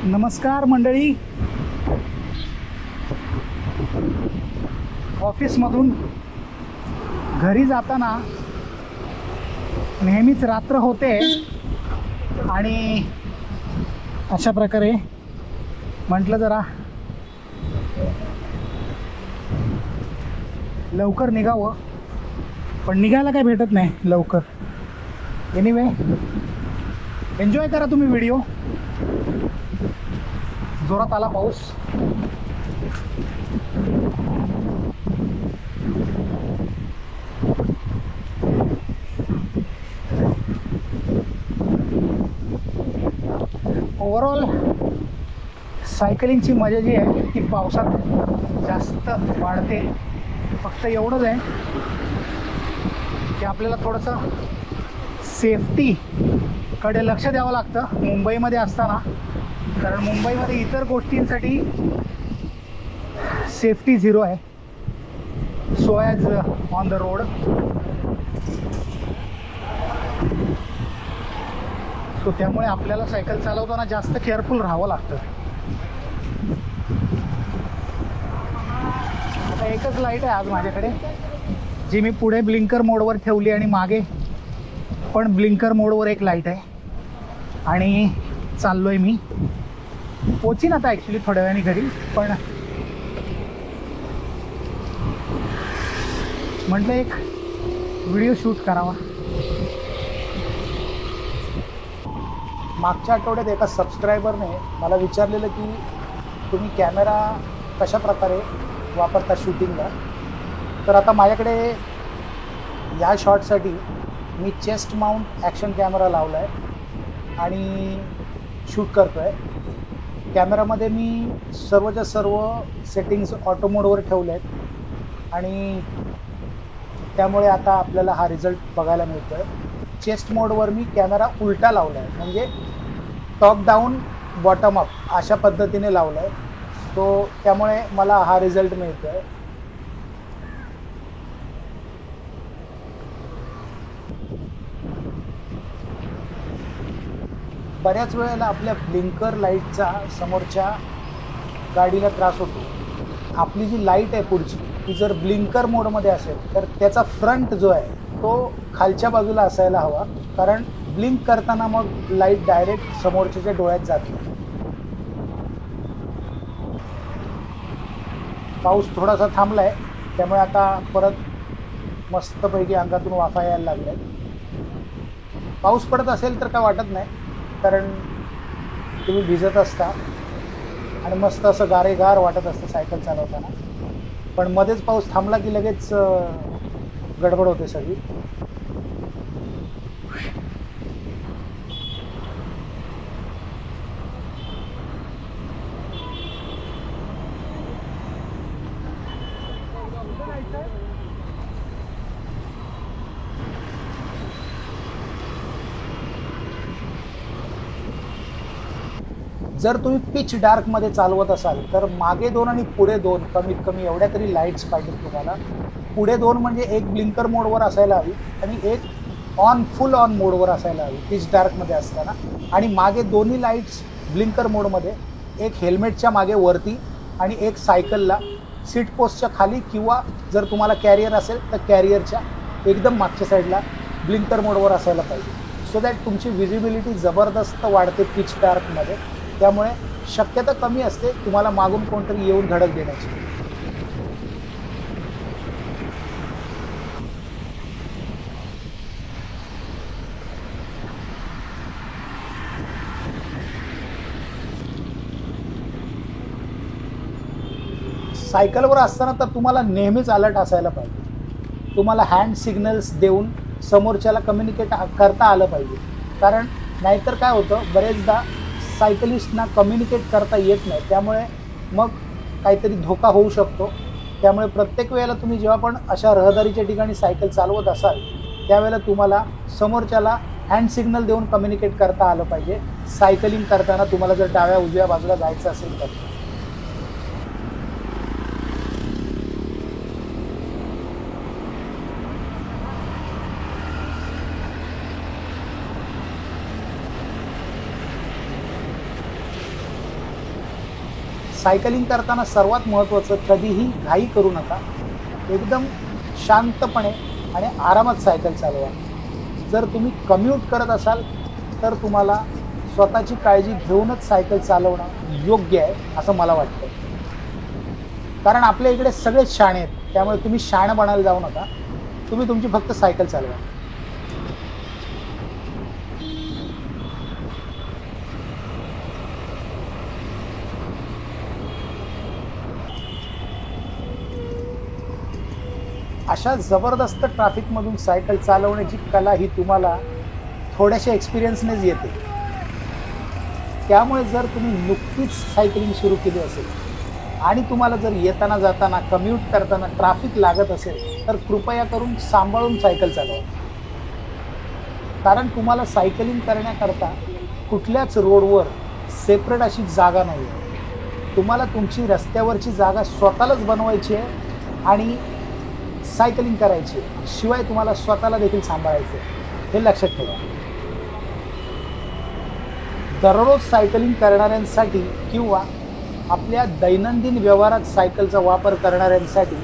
नमस्कार मंडळी. ऑफिसमधून घरी जाताना नेहमीच रात्र होते आणि अशा प्रकारे म्हटलं जरा लवकर निघावं, पण निघायला काय भेटत नाही लवकर. एनिवे, एन्जॉय करा तुम्ही व्हिडिओ. जोरात आला पाऊस. ओव्हरऑल सायकलिंगची मजा जी आहे ती पावसात जास्त वाढते. फक्त एवढंच आहे की आपल्याला थोडंसं सेफ्टीकडे लक्ष द्यावं लागतं मुंबईमध्ये असताना, कारण मुंबईमध्ये इतर गोष्टींसाठी सेफ्टी झिरो आहे. So as on the road. So त्यामुळे आपल्याला सायकल चालवताना जास्त केअरफुल राहावं लागतं. आता एकच लाईट आहे आज माझ्याकडे, जी मी पुढे ब्लिंकर मोडवर ठेवली आणि मागे पण ब्लिंकर मोडवर एक लाईट आहे. आणि चाललो आहे मी. पोचीन आता ॲक्च्युली थोड्या वेळाने घरी, पण म्हटलं एक व्हिडिओ शूट करावा. मागच्या आठवड्यात एका सबस्क्रायबरने मला विचारलेलं की तुम्ही कॅमेरा कशा प्रकारे वापरता शूटिंगला. तर आता माझ्याकडे या शॉटसाठी मी चेस्ट माउंट ॲक्शन कॅमेरा लावला आहे आणि शूट करतो आहे. कॅमेरामध्ये मी सर्वच्या सर्व सेटिंग्स ऑटो मोडवर ठेवले आहेत आणि त्यामुळे आता आपल्याला हा रिझल्ट बघायला मिळतो आहे. चेस्ट मोडवर मी कॅमेरा उलटा लावला आहे, म्हणजे टॉप डाऊन बॉटम अप अशा पद्धतीने लावला आहे. सो त्यामुळे मला हा रिझल्ट मिळतो आहे. बऱ्याच वेळेला आपल्या ब्लिंकर लाईटचा समोरच्या गाडीला त्रास होतो. आपली जी लाईट आहे पुढची, ती जर ब्लिंकर मोडमध्ये असेल तर त्याचा फ्रंट जो आहे तो खालच्या बाजूला असायला हवा, कारण ब्लिंक करताना मग लाईट डायरेक्ट समोरच्याच्या डोळ्यात जाते. पाऊस थोडासा थांबला आहे, त्यामुळे आता परत मस्तपैकी अंगातून वाफा यायला लागल्या. पाऊस पडत असेल तर काय वाटत नाही, कारण तुम्ही भिजत असता आणि मस्त असं गारेगार वाटत असतं सायकल चालवताना. पण मध्येच पाऊस थांबला की लगेच गडबड होते सगळी. जर तुम्ही पिच डार्कमध्ये चालवत असाल तर मागे 2 आणि पुढे 2 कमीत कमी एवढ्या तरी लाईट्स पाहिजेत तुम्हाला. पुढे 2 म्हणजे एक ब्लिंकर मोडवर असायला हवी आणि एक फुल ऑन मोडवर असायला हवी पिच डार्कमध्ये असताना. आणि मागे दोन्ही लाईट्स ब्लिंकर मोडमध्ये, एक हेल्मेटच्या मागे वरती आणि एक सायकलला सीट पोस्टच्या खाली, किंवा जर तुम्हाला कॅरियर असेल तर कॅरियरच्या एकदम मागच्या साईडला ब्लिंकर मोडवर असायला पाहिजे. सो दॅट तुमची विजिबिलिटी जबरदस्त वाढते पिच डार्कमध्ये. त्यामुळे शक्यता कमी असते तुम्हाला मागून कोणतरी येऊन धडक देण्याची. सायकलवर असताना तर तुम्हाला नेहमीच अलर्ट असायला पाहिजे. तुम्हाला हँड सिग्नल्स देऊन समोरच्याला कम्युनिकेट करता आलं पाहिजे, कारण नाहीतर काय होतं, बरेचदा सायकलिस्टना कम्युनिकेट करता येत नाही, त्यामुळे मग काहीतरी धोका होऊ शकतो. त्यामुळे प्रत्येक वेळेला तुम्ही जेव्हा पण अशा रहदारीच्या ठिकाणी सायकल चालवत असाल त्यावेळेला तुम्हाला समोरच्याला हँड सिग्नल देऊन कम्युनिकेट करता आलं पाहिजे. सायकलिंग करताना तुम्हाला जर डाव्या उजव्या बाजूला जायचं असेल तर. सायकलिंग करताना सर्वात महत्त्वाचं, कधीही घाई करू नका. एकदम शांतपणे आणि आरामात सायकल चालवा. जर तुम्ही कम्यूट करत असाल तर तुम्हाला स्वतःची काळजी घेऊनच सायकल चालवणं योग्य आहे असं मला वाटतं. कारण आपल्या इकडे सगळेच शाणे आहेत, त्यामुळे तुम्ही शहाणं बनायला जाऊ नका. तुम्ही तुमची फक्त सायकल चालवा. अशा जबरदस्त ट्रॅफिकमधून सायकल चालवण्याची कला ही तुम्हाला थोड्याशा एक्सपिरियन्सनेच येते. त्यामुळे जर तुम्ही नुकतीच सायकलिंग सुरू केली असेल आणि तुम्हाला जर येताना जाताना कम्यूट करताना ट्रॅफिक लागत असेल तर कृपया करून सांभाळून सायकल चालवा. कारण तुम्हाला सायकलिंग करण्याकरता कुठल्याच रोडवर सेपरेट अशी जागा नाही आहे. तुम्हाला तुमची रस्त्यावरची जागा स्वतःलाच बनवायची आहे आणि सायकलिंग करायची, शिवाय तुम्हाला स्वतःला देखील सांभाळायचं आहे, हे लक्षात ठेवा. दररोज सायकलिंग करणाऱ्यांसाठी किंवा आपल्या दैनंदिन व्यवहारात सायकलचा वापर करणाऱ्यांसाठी,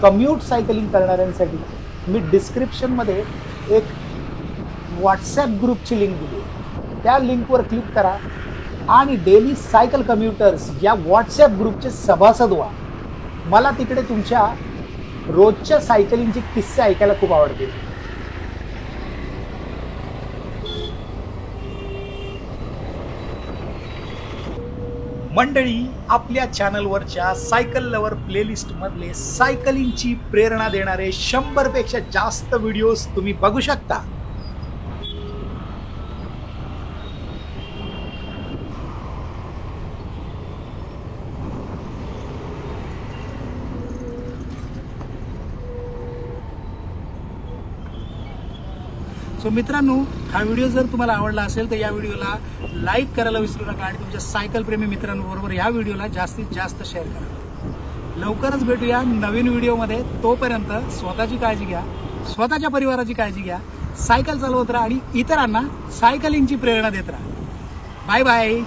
कम्यूट सायकलिंग करणाऱ्यांसाठी मी डिस्क्रिप्शनमध्ये एक व्हॉट्सॲप ग्रुपची लिंक दिली आहे. त्या लिंकवर क्लिक करा आणि डेली सायकल कम्युटर्स या व्हॉट्सॲप ग्रुपचे सभासद व्हा. मला तिकडे तुमच्या रोजच्या सायकलिंगचे किस्से ऐकायला खूप आवडतील. मंडळी, आपल्या चॅनलवरच्या सायकल लवर प्लेलिस्ट मधले सायकलिंगची प्रेरणा देणारे 100 पेक्षा जास्त व्हिडिओज तुम्ही बघू शकता. सो मित्रांनो, हा व्हिडिओ जर तुम्हाला आवडला असेल तर या व्हिडिओला लाईक करायला विसरू नका आणि तुमच्या सायकल प्रेमी मित्रांबरोबर या व्हिडिओला जास्तीत जास्त शेअर करा. लवकरच भेटूया नवीन व्हिडिओमध्ये. तोपर्यंत स्वतःची काळजी घ्या, स्वतःच्या परिवाराची काळजी घ्या, सायकल चालवत राहा आणि इतरांना सायकलिंगची प्रेरणा देत राहा. Bye bye.